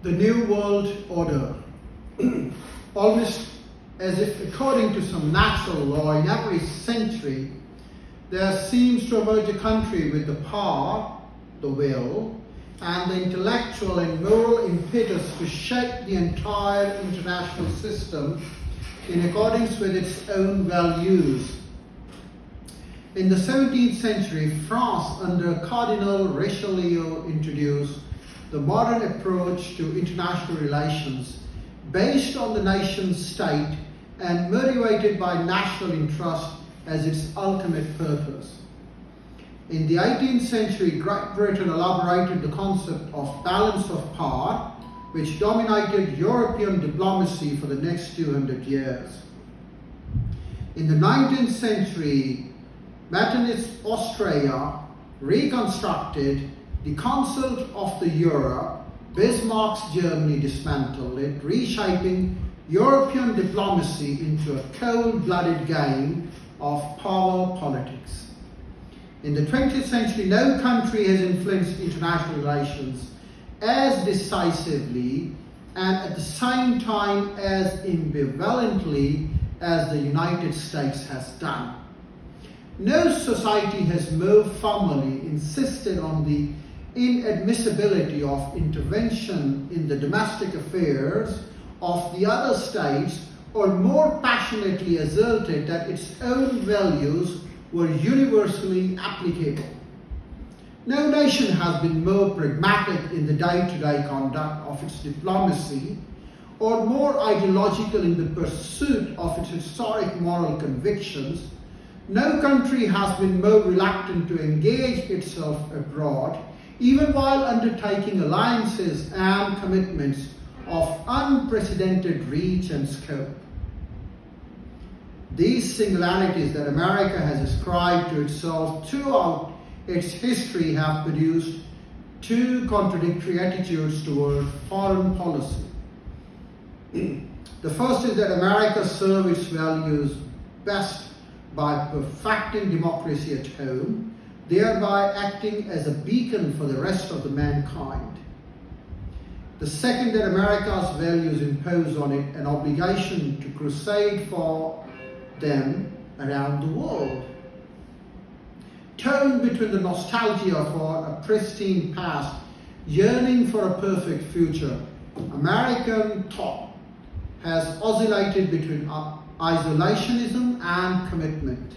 the New World Order. Almost as if according to some natural law in every century, there seems to emerge a country with the power, the will, and the intellectual and moral impetus to shape the entire international system in accordance with its own values. In the 17th century, France under Cardinal Richelieu introduced the modern approach to international relations based on the nation state and motivated by national interest as its ultimate purpose. In the 18th century, Great Britain elaborated the concept of balance of power, which dominated European diplomacy for the next 200 years. In the 19th century, Metternich Austria reconstructed the Council of the Europe. Bismarck's Germany dismantled it, reshaping European diplomacy into a cold-blooded game of power politics. In the 20th century, no country has influenced international relations as decisively and at the same time as ambivalently as the United States has done. No society has more firmly insisted on the inadmissibility of intervention in the domestic affairs of the other states, or more passionately asserted that its own values were universally applicable. No nation has been more pragmatic in the day-to-day conduct of its diplomacy, or more ideological in the pursuit of its historic moral convictions. No country has been more reluctant to engage itself abroad, even while undertaking alliances and commitments of unprecedented reach and scope. These singularities that America has ascribed to itself throughout its history have produced two contradictory attitudes toward foreign policy. The first is that America serves its values best by perfecting democracy at home, thereby acting as a beacon for the rest of the mankind. The second, that America's values impose on it an obligation to crusade for them around the world. Torn between the nostalgia for a pristine past, yearning for a perfect future, American thought has oscillated between isolationism and commitment.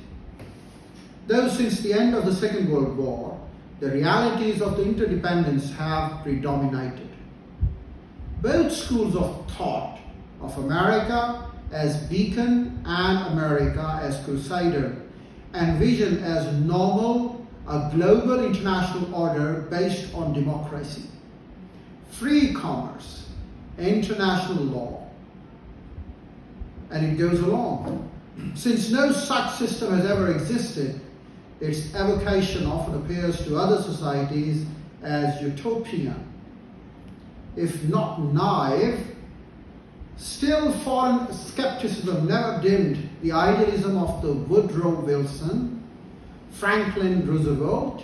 Though since the end of the Second World War, the realities of the interdependence have predominated. Both schools of thought of America as beacon and America as crusader envision as normal a global international order based on democracy, free commerce, international law, and it goes along. Since no such system has ever existed, its evocation often appears to other societies as utopian. If not naive, still foreign skepticism never dimmed the idealism of the Woodrow Wilson, Franklin Roosevelt,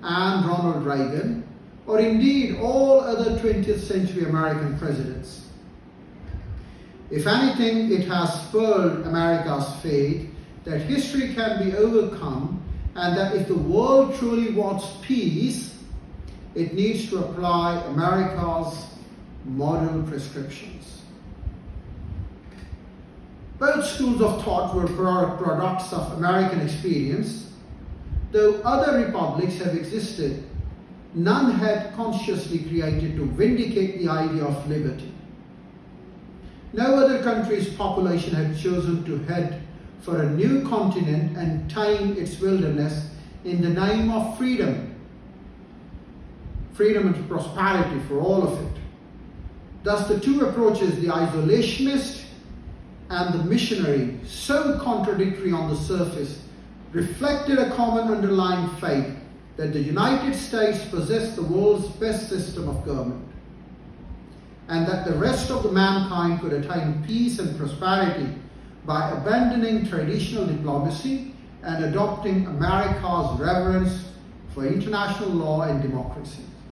and Ronald Reagan, or indeed all other 20th century American presidents. If anything, it has spurred America's faith that history can be overcome, and that if the world truly wants peace, it needs to apply America's modern prescriptions. Both schools of thought were products of American experience. Though other republics have existed, none had consciously created to vindicate the idea of liberty. No other country's population had chosen to head for a new continent and tame its wilderness in the name of freedom. Freedom and prosperity for all of it. Thus the two approaches, the isolationist and the missionary, so contradictory on the surface, reflected a common underlying faith that the United States possessed the world's best system of government, and that the rest of the mankind could attain peace and prosperity by abandoning traditional diplomacy and adopting America's reverence for international law and democracy.